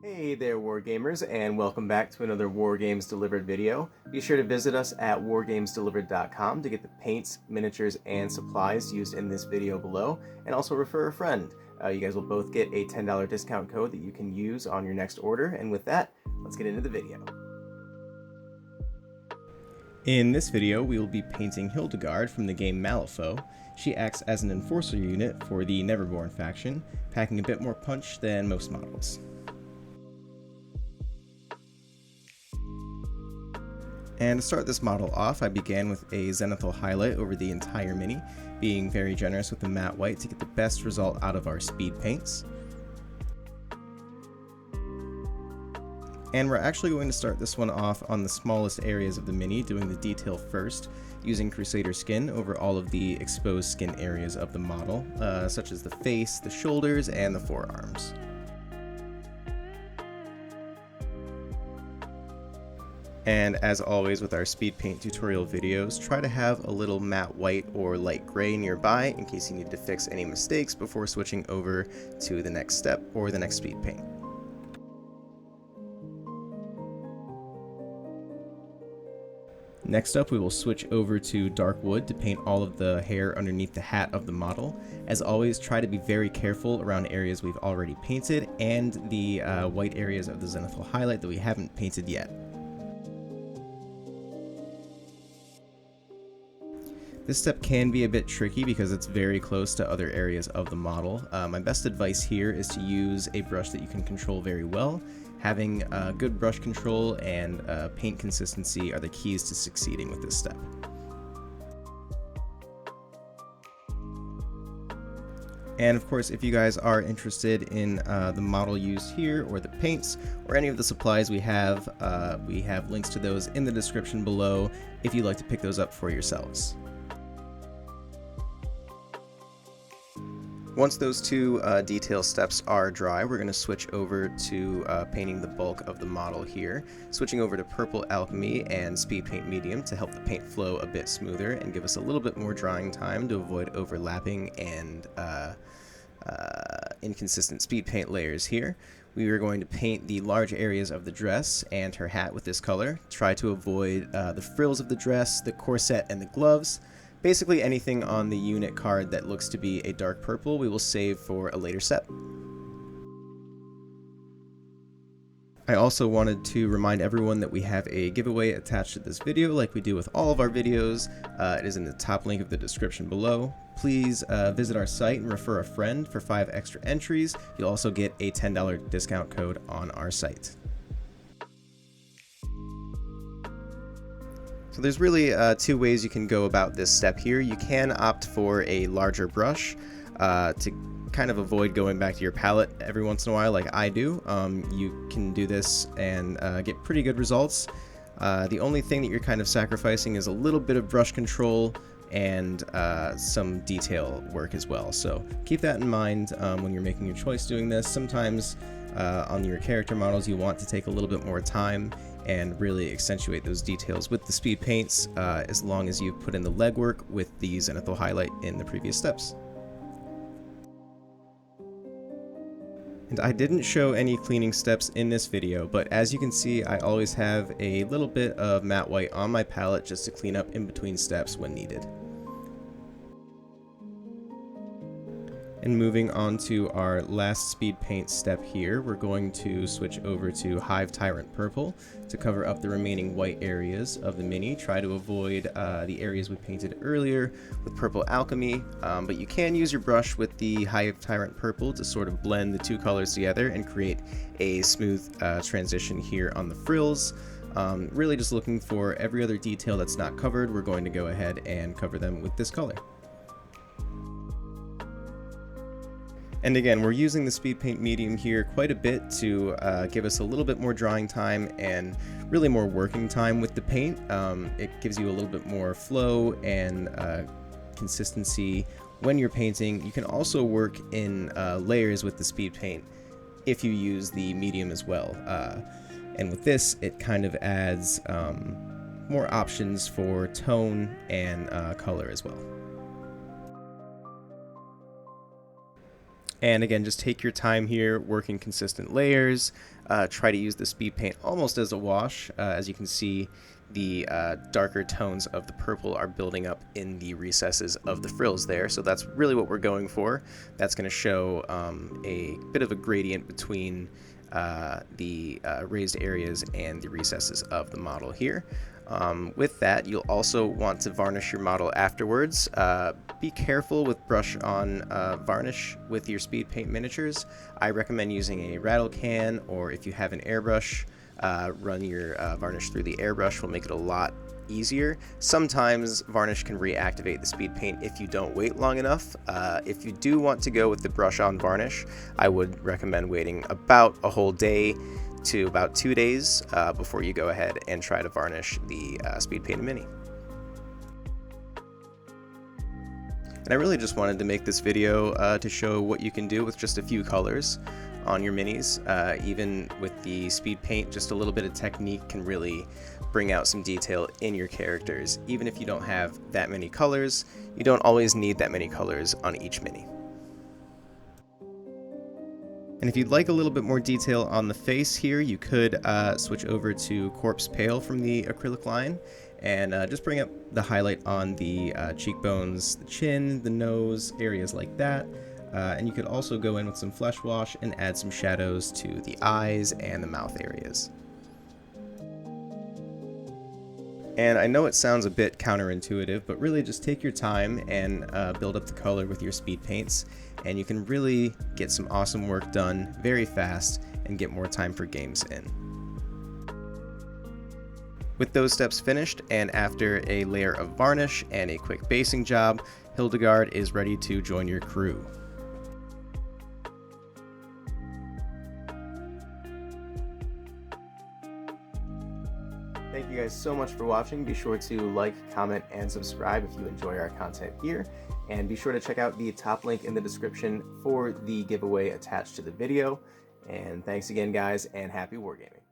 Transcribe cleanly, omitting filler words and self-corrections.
Hey there, Wargamers, and welcome back to another Wargames Delivered video. Be sure to visit us at wargamesdelivered.com to get the paints, miniatures, and supplies used in this video below, and also refer a friend. You guys will both get a $10 discount code that you can use on your next order, and with that, let's get into the video. In this video, we will be painting Hildegard from the game Malifaux. She acts as an enforcer unit for the Neverborn faction, packing a bit more punch than most models. And to start this model off, I began with a zenithal highlight over the entire mini, being very generous with the matte white to get the best result out of our speed paints. And we're actually going to start this one off on the smallest areas of the mini, doing the detail first, using Crusader skin over all of the exposed skin areas of the model, such as the face, the shoulders, and the forearms. And as always with our speed paint tutorial videos, try to have a little matte white or light gray nearby in case you need to fix any mistakes before switching over to the next step or the next speed paint. Next up, we will switch over to dark wood to paint all of the hair underneath the hat of the model. As always, try to be very careful around areas we've already painted and the white areas of the zenithal highlight that we haven't painted yet. This step can be a bit tricky because it's very close to other areas of the model. My best advice here is to use a brush that you can control very well. Having good brush control and paint consistency are the keys to succeeding with this step. And of course, if you guys are interested in the model used here, or the paints, or any of the supplies we have links to those in the description below if you'd like to pick those up for yourselves. Once those two detail steps are dry, we're going to switch over to painting the bulk of the model here, switching over to Purple Alchemy and Speed Paint Medium to help the paint flow a bit smoother and give us a little bit more drying time to avoid overlapping and inconsistent speed paint layers here. We are going to paint the large areas of the dress and her hat with this color. Try to avoid the frills of the dress, the corset, and the gloves. Basically anything on the unit card that looks to be a dark purple we will save for a later step. I also wanted to remind everyone that we have a giveaway attached to this video like we do with all of our videos. It is in the top link of the description below. Please visit our site and refer a friend for 5 extra entries. You'll also get a $10 discount code on our site. So there's really 2 ways you can go about this step here. You can opt for a larger brush to kind of avoid going back to your palette every once in a while like I do. You can do this and get pretty good results. The only thing that you're kind of sacrificing is a little bit of brush control and some detail work as well. So keep that in mind when you're making your choice doing this. Sometimes on your character models you want to take a little bit more time and really accentuate those details with the speed paints as long as you've put in the legwork with the zenithal highlight in the previous steps. And I didn't show any cleaning steps in this video, but as you can see I always have a little bit of matte white on my palette just to clean up in between steps when needed. And moving on to our last speed paint step here, we're going to switch over to Hive Tyrant Purple to cover up the remaining white areas of the mini. Try to avoid the areas we painted earlier with Purple Alchemy, but you can use your brush with the Hive Tyrant Purple to sort of blend the 2 colors together and create a smooth transition here on the frills. Really just looking for every other detail that's not covered, we're going to go ahead and cover them with this color. And again, we're using the speed paint medium here quite a bit to give us a little bit more drying time and really more working time with the paint. It gives you a little bit more flow and consistency when you're painting. You can also work in layers with the speed paint if you use the medium as well. And with this, it kind of adds more options for tone and color as well. And again, just take your time here, working consistent layers. Try to use the speed paint almost as a wash. As you can see, the darker tones of the purple are building up in the recesses of the frills there. So that's really what we're going for. That's going to show a bit of a gradient between the raised areas and the recesses of the model here. With that, you'll also want to varnish your model afterwards. Be careful with brush on varnish with your speed paint miniatures. I recommend using a rattle can, or if you have an airbrush, run your varnish through the airbrush will make it a lot easier. Sometimes varnish can reactivate the speed paint if you don't wait long enough. If you do want to go with the brush on varnish, I would recommend waiting about a whole day to about 2 days before you go ahead and try to varnish the speed paint mini. And I really just wanted to make this video to show what you can do with just a few colors on your minis. Even with the speed paint, just a little bit of technique can really bring out some detail in your characters. Even if you don't have that many colors, you don't always need that many colors on each mini. And if you'd like a little bit more detail on the face here, you could switch over to Corpse Pale from the acrylic line and just bring up the highlight on the cheekbones, the chin, the nose, areas like that. And you could also go in with some flesh wash and add some shadows to the eyes and the mouth areas. And I know it sounds a bit counterintuitive, but really just take your time and build up the color with your speed paints, and you can really get some awesome work done very fast and get more time for games in. With those steps finished, and after a layer of varnish and a quick basing job, Hildegard is ready to join your crew. Thank you guys so much for watching. Be sure to like, comment, and subscribe if you enjoy our content here. And be sure to check out the top link in the description for the giveaway attached to the video. And thanks again, guys, and happy wargaming.